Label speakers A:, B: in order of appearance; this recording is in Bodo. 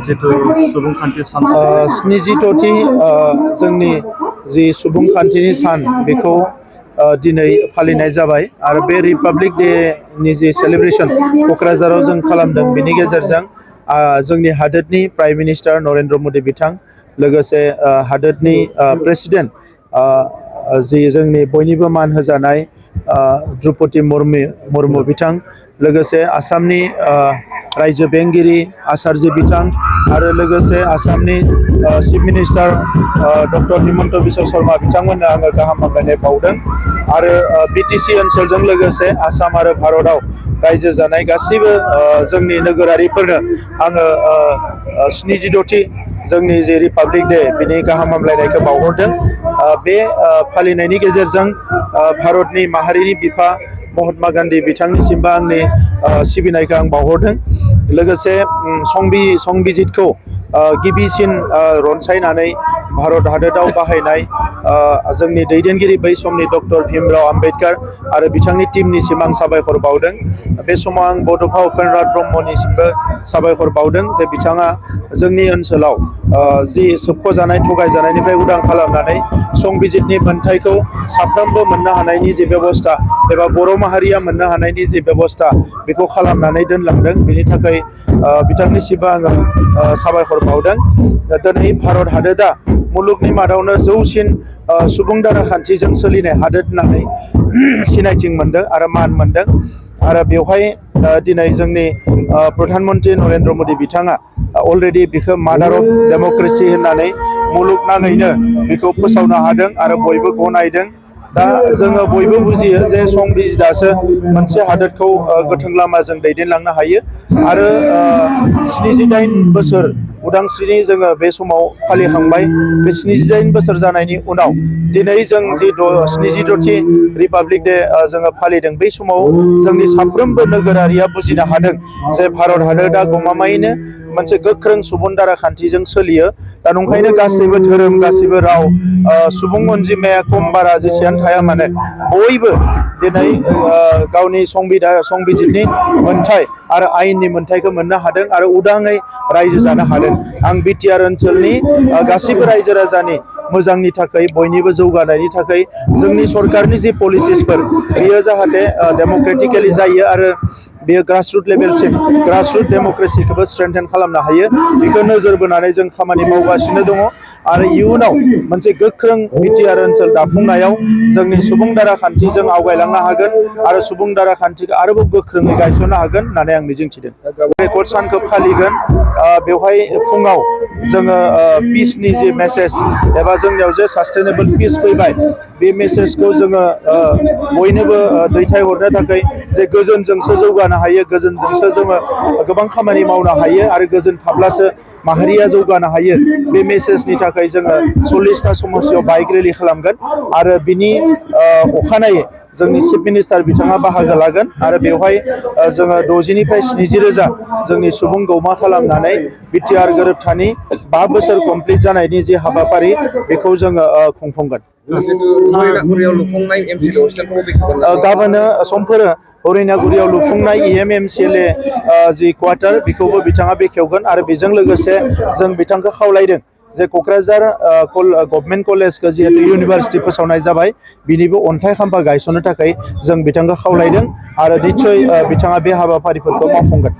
A: जितु सुबुंखान्थि सान 76थि जोंनि जि सुबुंखान्थिनि सान बेखौ दिनै फालिनाय जाबाय आरो बे रिपाब्लिक डे नि जि सेलिब्रेशन क'क्राझाराव जों खालामदों बेनि गेजेरजों जोंनि हादोरनि प्राइम मिनिस्टार नरेन्द्र मदि बिथां लोगोसे हादोरनि प्रेसिडेन्ट जि जोंनि बयनिबो मान होजानाय द्रौपदी मुर्मु बिथां लोगोसे आसामनि रायजो बेंगिरि आचार्य बिथां आरो लोगोसे आसामनि chief minister doctor Himanta Biswa Sharma बिथांमोननो आङो गाहाम हामलायनाय बावदों आरो बिटिसि ओनसोलजों लोगोसे आसाम आरो भारतआव रायजो जानाय गासैबो जोंनि नोगोरारिफोरनो आङो 76थि जोंनि जे रिपाब्लिक डे बिनि गाहाम हामलायनायखौ बावहरदों बे फालिनायनि गेजेरजों भारतनि माहारिनि बिफा महात्मा गान्धी बिथांनिसिमबो आंनि सिबिनायखौ आं बावहरदों लोगोसे संबिजितखौ गिबिसिन रनसायनानै भारत हादराव बाहायनाय जोंनि दैदेनगिरि बै समनि डक्टर भीमराव आम्बेडकार आरो बिथांनि टीमनिसिम आं साबायखर बावदों बे समाव आं बड'फा उपेन्द्रनाथ ब्रह्मनिसिमबो साबायखर बावदों जे बिथाङा जोंनि ओनसोलाव जि सोबख'जानाय थगायजानायनिफ्राय उदां खालामनानै संबिजितनि मोन्थायखौ साफ्रोमबो मोननो हानायनि जे बेबस्था एबा बर' माहारिया मोननो हानायनि जे बेबस्था बेखौ खालामनानै दोनलांदों बेनि थाखाय बिथांनिसिमबो आङो साबायखर बावदों दिनै भारत हादोरा मुलुगनि मादावनो जौसिन सुबुं दाराखान्थिजों सोलिनाय हादोर होननानै सिनायथि मोनदों आरो मान मोनदों आरो बेवहाय दिनै जोंनि प्रधान मन्त्रि नरेन्द्र मदि बिथाङा अलरेडि बिखौ मादार अफ डेम'क्रेसि होननानै मुलुगनाङैनो बेखौ फोसावनो हादों आरो बयबो गनायदों दा जोङो बयबो बुजियो जे संबिजितासो मोनसे हादोरखौ गोथों लामाजों दैदेनलांनो हायो आरो 78 बोसोर उदांस्रिनि जोङो बे समाव फालिखांबाय बे 78 बोसोर जानायनि उनाव दिनै जों जि 76थि रिपाब्लिक डे जोङो फालिदों बै समाव जोंनि साफ्रोमबो नोगोरारिया बुजिनो हादों जे भारत हादोरा गमामायैनो मोनसे गोख्रों सुबुं दाराखान्थिजों सोलियो दा नंखायनो गासैबो धोरोम गासैबो राव सुबुं अनजिमाया खम बारा जेसेबां थाया मानो बयबो दिनै गावनि संबिजितनि मोन्थाय आरो आयेननि मोन्थायखौ मोननो हादों आरो उदाङै रायजो जानो हादों आं बिटिआर ओनसोलनि गासैबो रायजो राजानि मोजांनि थाखाय बयनिबो जौगानायनि थाखाय जोंनि सरकारनि जि पलिसिसफोर बेयो जाहाथे डेम'क्रेटिकेलि जायो आरो बेयो ग्रासरुट लेभेलसिम ग्रासरुट डेम'क्रेसिखौबो स्ट्रेंथेन खालामनो हायो बेखौ नोजोर बोनानै जों खामानि मावगासिनो दङ आरो इयुनाव मोनसे गोख्रों बिटिआर ओनसोल दाफुंनायाव जोंनि सुबुं दाराखान्थिजों आवगायलांनो हागोन आरो सुबुं दाराखान्थिखौ आरोबाव गोख्रोङै गायसननो हागोन होननानै आं मिजिंथिदों रेकर्ड सानखौ फालिगोन बेवहाय फुङाव जोङो पिसनि जि मेसेज एबा जोंनियाव जे सास्टेनेबल पिस फैबाय बे मेसेजखौ जोङो बयनोबो दैथायहरनो थाखाय जे गोजोनजोंसो जौगानो हायो गोजोनजोंसो जोङो गोबां खामानि मावनो हायो आरो गोजोन थाब्लासो माहारिया जौगानो हायो बे मेसेजनि थाखाय जोङो 40टा समस्तियाव बाइक रेलि खालामगोन आरो बिनि अखानायै जोंनि चिफ मिनिस्टार बिथाङा बाहागो लागोन आरो बेवहाय जोङो 60निफ्राय 70 रोजा जोंनि सुबुं गौमा खालामनानै बिटिआर गोरोबथानि 5 बोसोर कमप्लिट जानायनि जि हाबाफारि बेखौ जोङो खुंफुंगोन गाबोनो समफोर हरिनागुरियाव लुफुंनाय EMMCLA जि क्वार्टार बेखौबो बिथाङा बेखेवगोन आरो बेजों लोगोसे जों बिथांखौ खावलायदों जे क'क्राझार गभर्नमेन्ट कलेजखौ जिहेतु इउनिभार्सिटि फोसावनाय जाबाय बिनिबो अन्थाइ खाम्फा गायसननो थाखाय जों बिथांखौ खावलायदों आरो निस्सय बिथाङा बे हाबाफारिफोरखौ मावफुंगोन